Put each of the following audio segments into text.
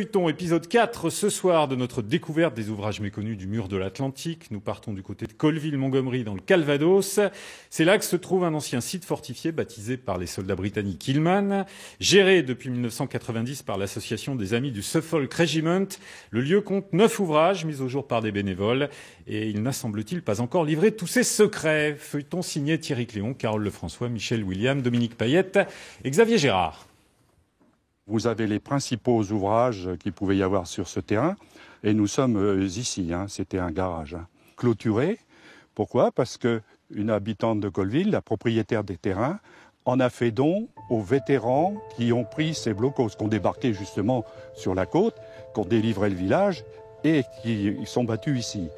Feuilleton, épisode 4 ce soir de notre découverte des ouvrages méconnus du mur de l'Atlantique. Nous partons du côté de Colville-Montgomery dans le Calvados. C'est là que se trouve un ancien site fortifié baptisé par les soldats britanniques Hillman, géré depuis 1990 par l'association des Amis du Suffolk Regiment. Le lieu compte 9 ouvrages mis au jour par des bénévoles et il n'a semble-t-il pas encore livré tous ses secrets. Feuilleton signé Thierry Cléon, Carole Lefrançois, Michel William, Dominique Payette et Xavier Gérard. Vous avez les principaux ouvrages qu'il pouvait y avoir sur ce terrain. Et nous sommes ici, c'était un garage clôturé. Pourquoi? Parce qu'une habitante de Colville, la propriétaire des terrains, en a fait don aux vétérans qui ont pris ces blocos, qui ont débarqué justement sur la côte, qui ont délivré le village et qui sont battus ici.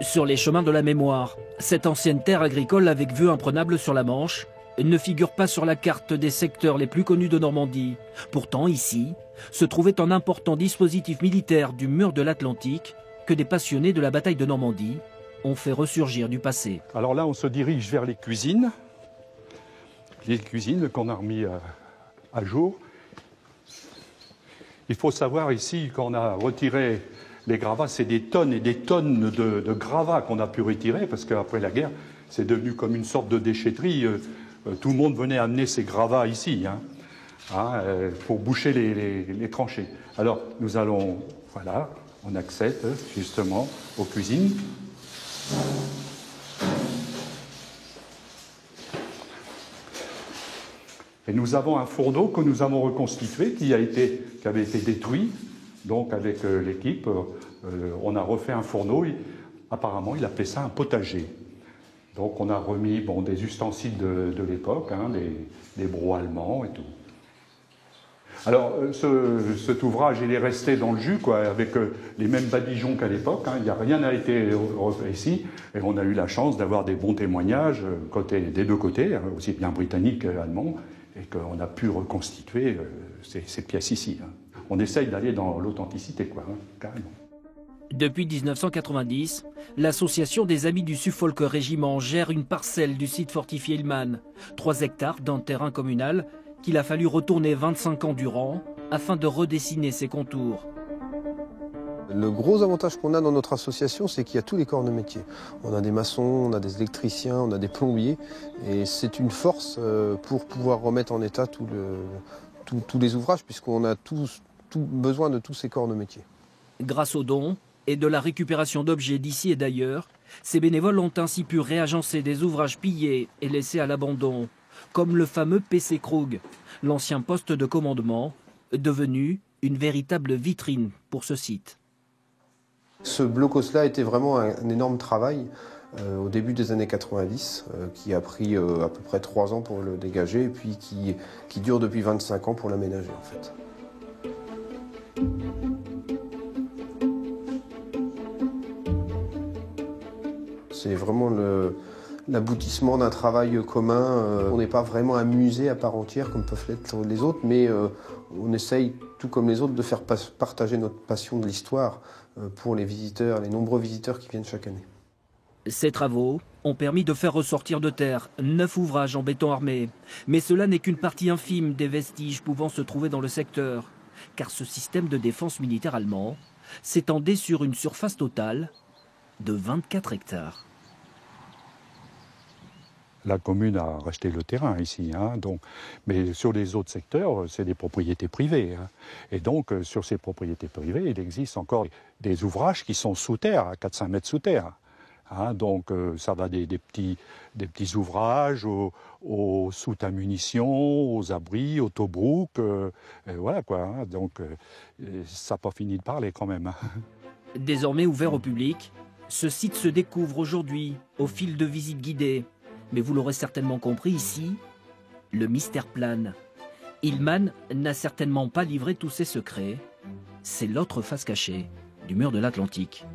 Sur les chemins de la mémoire, cette ancienne terre agricole avec vue imprenable sur la Manche ne figure pas sur la carte des secteurs les plus connus de Normandie. Pourtant, ici, se trouvait un important dispositif militaire du mur de l'Atlantique que des passionnés de la bataille de Normandie ont fait ressurgir du passé. Alors là, on se dirige vers les cuisines qu'on a remis à jour. Il faut savoir ici qu'on a retiré les gravats, c'est des tonnes et des tonnes de gravats qu'on a pu retirer, parce qu'après la guerre, c'est devenu comme une sorte de déchetterie. Tout le monde venait amener ses gravats ici, pour boucher les tranchées. Alors, nous allons, voilà, on accède justement aux cuisines. Et nous avons un fourneau que nous avons reconstitué, qui avait été détruit. Donc, avec l'équipe, on a refait un fourneau. Apparemment, il appelait ça un potager. Donc on a remis des ustensiles de l'époque, des brocs allemands et tout. Alors cet ouvrage, il est resté dans le jus, avec les mêmes badigeons qu'à l'époque. Rien n'a été refait ici. Et on a eu la chance d'avoir des bons témoignages des deux côtés, aussi bien britanniques qu'allemands, et qu'on a pu reconstituer ces pièces ici. On essaye d'aller dans l'authenticité, carrément. Depuis 1990, l'association des Amis du Suffolk Régiment gère une parcelle du site fortifié Hillman, 3 hectares d'un terrain communal qu'il a fallu retourner 25 ans durant afin de redessiner ses contours. Le gros avantage qu'on a dans notre association, c'est qu'il y a tous les corps de métier. On a des maçons, on a des électriciens, on a des plombiers, et c'est une force pour pouvoir remettre en état tous les ouvrages, puisqu'on a tous besoin de tous ces corps de métier. Grâce aux dons et de la récupération d'objets d'ici et d'ailleurs, ces bénévoles ont ainsi pu réagencer des ouvrages pillés et laissés à l'abandon, comme le fameux PC Krug, l'ancien poste de commandement, devenu une véritable vitrine pour ce site. Ce blocos-là était vraiment un énorme travail au début des années 90, qui a pris à peu près 3 ans pour le dégager, et puis qui dure depuis 25 ans pour l'aménager en fait. C'est vraiment l'aboutissement d'un travail commun. On n'est pas vraiment un musée à part entière comme peuvent l'être les autres, mais on essaye, tout comme les autres, de faire partager notre passion de l'histoire pour les visiteurs, les nombreux visiteurs qui viennent chaque année. Ces travaux ont permis de faire ressortir de terre 9 ouvrages en béton armé. Mais cela n'est qu'une partie infime des vestiges pouvant se trouver dans le secteur, car ce système de défense militaire allemand s'étendait sur une surface totale de 24 hectares. La commune a racheté le terrain ici, mais sur les autres secteurs, c'est des propriétés privées. Et donc, sur ces propriétés privées, il existe encore des ouvrages qui sont sous terre, à 400 mètres sous terre. Donc, ça va des petits ouvrages aux soutes à munitions, aux abris, aux Tobruk, voilà quoi. Donc, ça n'a pas fini de parler quand même. Désormais ouvert au public, ce site se découvre aujourd'hui au fil de visites guidées. Mais vous l'aurez certainement compris ici, le mystère plane. Hillman n'a certainement pas livré tous ses secrets. C'est l'autre face cachée du mur de l'Atlantique.